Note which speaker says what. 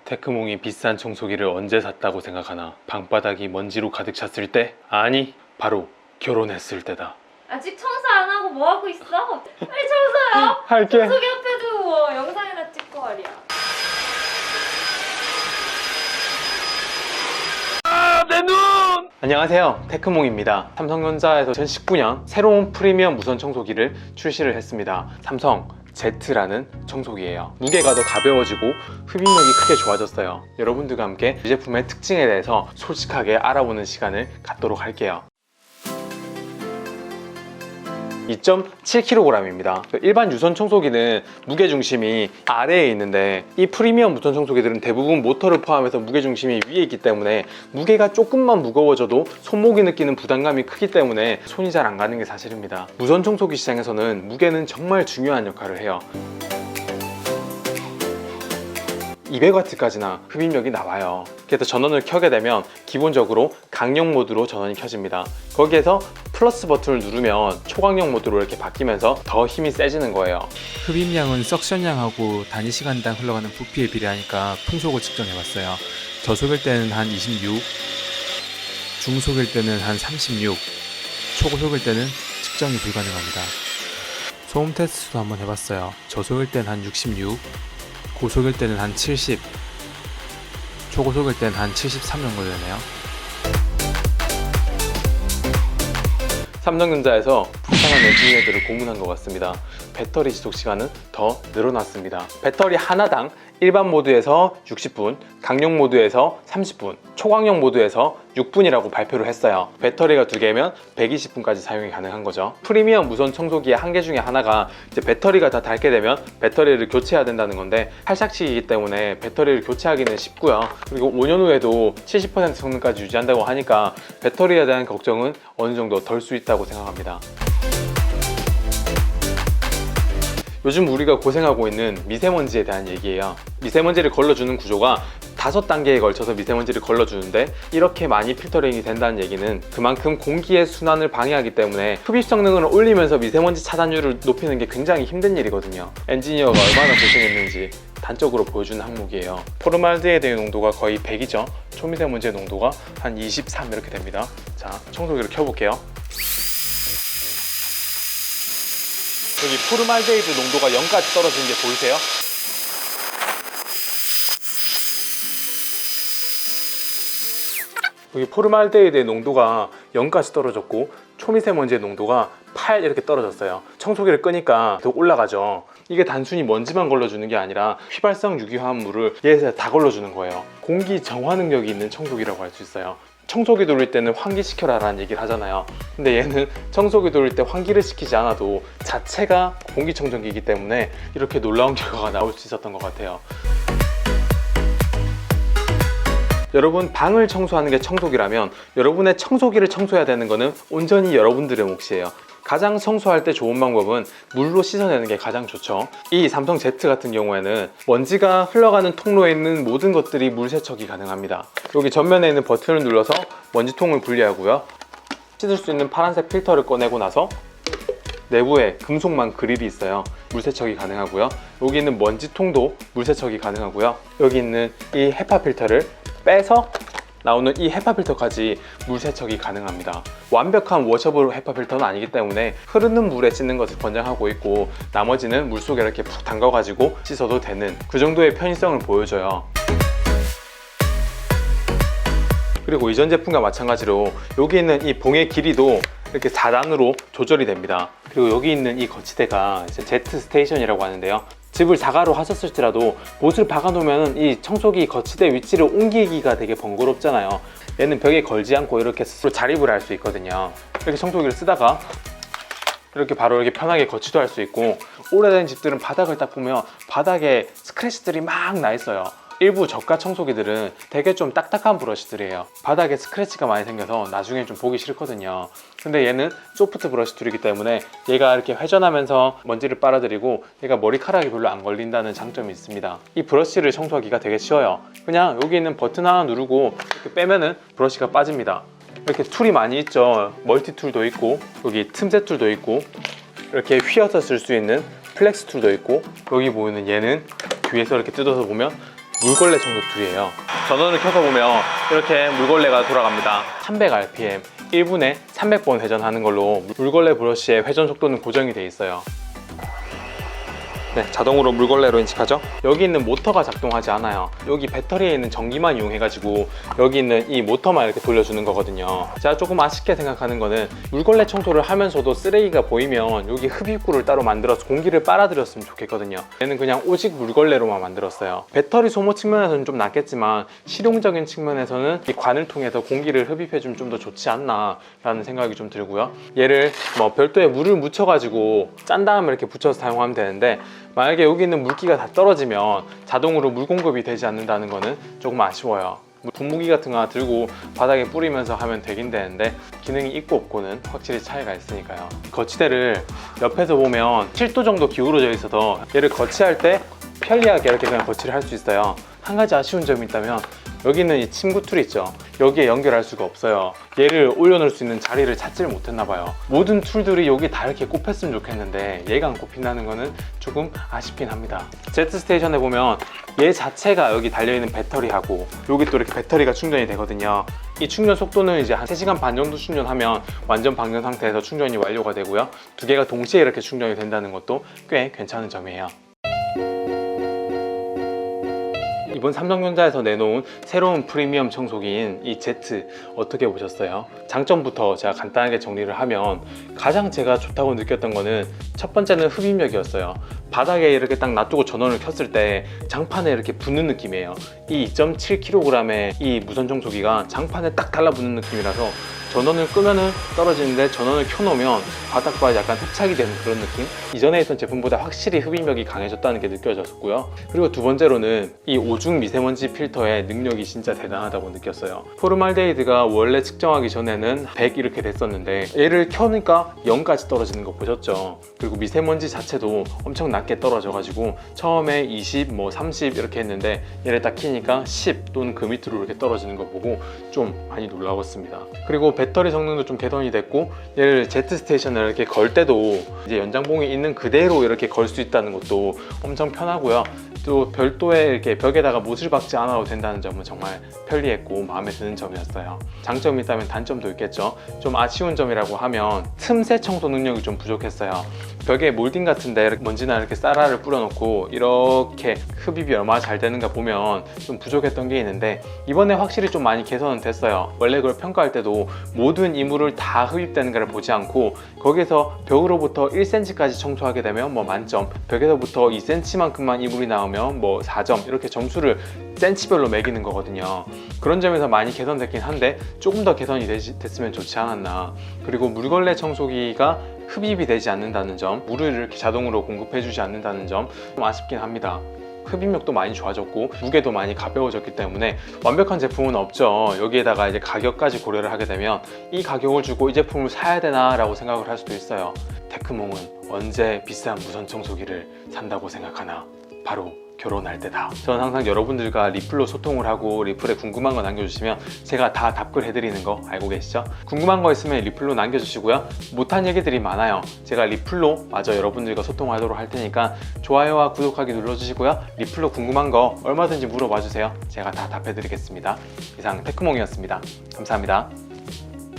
Speaker 1: 테크몽이 비싼 청소기를 언제 샀다고 생각하나? 방바닥이 먼지로 가득 찼을 때? 아니, 바로 결혼했을 때다.
Speaker 2: 아직 청소 안 하고 뭐 하고 있어? 빨리 청소요.
Speaker 1: 할게.
Speaker 2: 청소기 앞에 두고 영상이나 찍고 말이야.
Speaker 1: 내 눈! 안녕하세요, 테크몽입니다. 삼성전자에서 2019년 새로운 프리미엄 무선 청소기를 출시를 했습니다. 삼성 Z라는 청소기예요. 무게가 더 가벼워지고 흡입력이 크게 좋아졌어요. 여러분들과 함께 이 제품의 특징에 대해서 솔직하게 알아보는 시간을 갖도록 할게요. 2.7kg입니다. 일반 유선 청소기는 무게중심이 아래에 있는데 이 프리미엄 무선 청소기들은 대부분 모터를 포함해서 무게중심이 위에 있기 때문에 무게가 조금만 무거워져도 손목이 느끼는 부담감이 크기 때문에 손이 잘 안 가는 게 사실입니다. 무선 청소기 시장에서는 무게는 정말 중요한 역할을 해요. 200W까지나 흡입력이 나와요. 그래서 전원을 켜게 되면 기본적으로 강력 모드로 전원이 켜집니다. 거기에서 플러스 버튼을 누르면 초강력 모드로 이렇게 바뀌면서 더 힘이 세지는 거예요.
Speaker 3: 흡입량은 석션량하고 단위 시간당 흘러가는 부피에 비례하니까 풍속을 측정해봤어요. 저속일 때는 한 26, 중속일 때는 한 36, 초고속일 때는 측정이 불가능합니다. 소음 테스트도 한번 해봤어요. 저속일 때는 한 66, 고속일 때는 한 70, 초고속일 때는 한 73 정도 되네요.
Speaker 1: 삼성전자에서 부상한 엔지니어들을 고문한 것 같습니다. 배터리 지속 시간은 더 늘어났습니다. 배터리 하나당 일반 모드에서 60분, 강력 모드에서 30분, 초강력 모드에서 6분이라고 발표를 했어요. 배터리가 2개면 120분까지 사용이 가능한 거죠. 프리미엄 무선 청소기의 한계 중에 하나가 이제 배터리가 다 닳게 되면 배터리를 교체해야 된다는 건데 탈착식이기 때문에 배터리를 교체하기는 쉽고요. 그리고 5년 후에도 70% 성능까지 유지한다고 하니까 배터리에 대한 걱정은 어느 정도 덜 수 있다고 생각합니다. 요즘 우리가 고생하고 있는 미세먼지에 대한 얘기예요. 미세먼지를 걸러주는 구조가 5단계에 걸쳐서 미세먼지를 걸러주는데 이렇게 많이 필터링이 된다는 얘기는 그만큼 공기의 순환을 방해하기 때문에 흡입 성능을 올리면서 미세먼지 차단율을 높이는 게 굉장히 힘든 일이거든요. 엔지니어가 얼마나 고생했는지 단적으로 보여주는 항목이에요. 포르말데히드의 농도가 거의 100이죠. 초미세먼지의 농도가 한 23 이렇게 됩니다. 자, 청소기를 켜볼게요. 여기 포르말데히드 농도가 0까지 떨어지는 게 보이세요? 여기 포르말데히드의 농도가 0까지 떨어졌고 초미세먼지의 농도가 8 이렇게 떨어졌어요. 청소기를 끄니까 더 올라가죠. 이게 단순히 먼지만 걸러주는 게 아니라 휘발성 유기화합물을 얘에서 다 걸러주는 거예요. 공기 정화 능력이 있는 청소기라고 할 수 있어요. 청소기 돌릴 때는 환기시켜라 라는 얘기를 하잖아요. 근데 얘는 청소기 돌릴 때 환기를 시키지 않아도 자체가 공기청정기이기 때문에 이렇게 놀라운 결과가 나올 수 있었던 것 같아요. 여러분, 방을 청소하는 게 청소기라면 여러분의 청소기를 청소해야 되는 거는 온전히 여러분들의 몫이에요. 가장 청소할 때 좋은 방법은 물로 씻어내는 게 가장 좋죠. 이 삼성 Z 같은 경우에는 먼지가 흘러가는 통로에 있는 모든 것들이 물 세척이 가능합니다. 여기 전면에 있는 버튼을 눌러서 먼지통을 분리하고요. 씻을 수 있는 파란색 필터를 꺼내고 나서 내부에 금속망 그릴이 있어요. 물 세척이 가능하고요. 여기 있는 먼지통도 물 세척이 가능하고요. 여기 있는 이 헤파 필터를 빼서 나오는 이 헤파 필터까지 물 세척이 가능합니다. 완벽한 워셔블 헤파 필터는 아니기 때문에 흐르는 물에 씻는 것을 권장하고 있고 나머지는 물속에 이렇게 푹 담가가지고 씻어도 되는 그 정도의 편의성을 보여줘요. 그리고 이전 제품과 마찬가지로 여기 있는 이 봉의 길이도 이렇게 4단으로 조절이 됩니다. 그리고 여기 있는 이 거치대가 Z 스테이션이라고 하는데요. 집을 자가로 하셨을지라도 못을 박아 놓으면 이 청소기 거치대 위치를 옮기기가 되게 번거롭잖아요. 얘는 벽에 걸지 않고 이렇게 스스로 자립을 할 수 있거든요. 이렇게 청소기를 쓰다가 이렇게 바로 이렇게 편하게 거치도 할 수 있고, 오래된 집들은 바닥을 딱 보면 바닥에 스크래치들이 막 나 있어요. 일부 저가 청소기들은 되게 좀 딱딱한 브러쉬들이에요. 바닥에 스크래치가 많이 생겨서 나중에 좀 보기 싫거든요. 근데 얘는 소프트 브러쉬 툴이기 때문에 얘가 이렇게 회전하면서 먼지를 빨아들이고 얘가 머리카락이 별로 안 걸린다는 장점이 있습니다. 이 브러쉬를 청소하기가 되게 쉬워요. 그냥 여기 있는 버튼 하나 누르고 이렇게 빼면은 브러쉬가 빠집니다. 이렇게 툴이 많이 있죠. 멀티 툴도 있고 여기 틈새 툴도 있고 이렇게 휘어서 쓸 수 있는 플렉스 툴도 있고, 여기 보이는 얘는 뒤에서 이렇게 뜯어서 보면 물걸레 청소 툴이에요. 전원을 켜서 보면 이렇게 물걸레가 돌아갑니다. 300rpm, 1분에 300번 회전하는 걸로 물걸레 브러쉬의 회전 속도는 고정이 돼 있어요. 네, 자동으로 물걸레로 인식하죠. 여기 있는 모터가 작동하지 않아요. 여기 배터리에 있는 전기만 이용해가지고 여기 있는 이 모터만 이렇게 돌려주는 거거든요. 제가 조금 아쉽게 생각하는 거는 물걸레 청소를 하면서도 쓰레기가 보이면 여기 흡입구를 따로 만들어서 공기를 빨아들였으면 좋겠거든요. 얘는 그냥 오직 물걸레로만 만들었어요. 배터리 소모 측면에서는 좀 낫겠지만 실용적인 측면에서는 이 관을 통해서 공기를 흡입해주면 좀 더 좋지 않나 라는 생각이 좀 들고요. 얘를 뭐 별도의 물을 묻혀가지고 짠 다음에 이렇게 붙여서 사용하면 되는데, 만약에 여기 있는 물기가 다 떨어지면 자동으로 물 공급이 되지 않는다는 거는 조금 아쉬워요. 분무기 같은 거 하나 들고 바닥에 뿌리면서 하면 되긴 되는데 기능이 있고 없고는 확실히 차이가 있으니까요. 거치대를 옆에서 보면 7도 정도 기울어져 있어서 얘를 거치할 때 편리하게 이렇게 그냥 거치를 할 수 있어요. 한 가지 아쉬운 점이 있다면 여기 있는 이 침구 툴 있죠, 여기에 연결할 수가 없어요. 얘를 올려놓을 수 있는 자리를 찾지를 못했나 봐요. 모든 툴들이 여기 다 이렇게 꼽혔으면 좋겠는데 얘가 안 꼽힌다는 거는 조금 아쉽긴 합니다. 제트 스테이션에 보면 얘 자체가 여기 달려있는 배터리하고 여기 또 이렇게 배터리가 충전이 되거든요. 이 충전 속도는 이제 한 3시간 반 정도 충전하면 완전 방전 상태에서 충전이 완료가 되고요. 두 개가 동시에 이렇게 충전이 된다는 것도 꽤 괜찮은 점이에요. 이번 삼성전자에서 내놓은 새로운 프리미엄 청소기인 이 제트 어떻게 보셨어요? 장점부터 제가 간단하게 정리를 하면 가장 제가 좋다고 느꼈던 거는 첫 번째는 흡입력이었어요. 바닥에 이렇게 딱 놔두고 전원을 켰을 때 장판에 이렇게 붙는 느낌이에요. 이 2.7kg의 이 무선 청소기가 장판에 딱 달라붙는 느낌이라서 전원을 끄면은 떨어지는데 전원을 켜놓으면 바닥과 약간 흡착이 되는 그런 느낌? 이전에 있던 제품보다 확실히 흡입력이 강해졌다는 게 느껴졌고요. 그리고 두 번째로는 이 오중 미세먼지 필터의 능력이 진짜 대단하다고 느꼈어요. 포르말데히드가 원래 측정하기 전에는 100 이렇게 됐었는데 얘를 켜니까 0까지 떨어지는 거 보셨죠? 그리고 미세먼지 자체도 엄청 낮게 떨어져가지고 처음에 20, 뭐 30 이렇게 했는데 얘를 딱 키니까 10 또는 그 밑으로 이렇게 떨어지는 거 보고 좀 많이 놀라웠습니다. 그리고 배터리 성능도 좀 개선이 됐고, 얘를 제트 스테이션을 이렇게 걸 때도 이제 연장봉이 있는 그대로 이렇게 걸 수 있다는 것도 엄청 편하고요. 또 별도의 이렇게 벽에다가 못을 박지 않아도 된다는 점은 정말 편리했고 마음에 드는 점이었어요. 장점이 있다면 단점도 있겠죠. 좀 아쉬운 점이라고 하면 틈새 청소 능력이 좀 부족했어요. 벽에 몰딩 같은데 먼지나 이렇게 쌀알을 뿌려놓고 이렇게 흡입이 얼마나 잘 되는가 보면 좀 부족했던 게 있는데, 이번에 확실히 좀 많이 개선은 됐어요. 원래 그걸 평가할 때도 모든 이물을 다 흡입되는가를 보지 않고 거기서 벽으로부터 1cm까지 청소하게 되면 뭐 만점, 벽에서부터 2cm만큼만 이물이 나오면 뭐 4점, 이렇게 점수를 센치별로 매기는 거거든요. 그런 점에서 많이 개선됐긴 한데 조금 더 개선이 됐으면 좋지 않았나. 그리고 물걸레 청소기가 흡입이 되지 않는다는 점, 물을 이렇게 자동으로 공급해주지 않는다는 점 좀 아쉽긴 합니다. 흡입력도 많이 좋아졌고 무게도 많이 가벼워졌기 때문에 완벽한 제품은 없죠. 여기에다가 이제 가격까지 고려를 하게 되면 이 가격을 주고 이 제품을 사야 되나 라고 생각을 할 수도 있어요. 테크몽은 언제 비싼 무선 청소기를 산다고 생각하나? 바로 결혼할 때다. 저는 항상 여러분들과 리플로 소통을 하고 리플에 궁금한 거 남겨주시면 제가 다 답글 해드리는 거 알고 계시죠? 궁금한 거 있으면 리플로 남겨주시고요. 못한 얘기들이 많아요. 제가 리플로 마저 여러분들과 소통하도록 할 테니까 좋아요와 구독하기 눌러주시고요. 리플로 궁금한 거 얼마든지 물어봐 주세요. 제가 다 답해드리겠습니다. 이상 테크몽이었습니다. 감사합니다.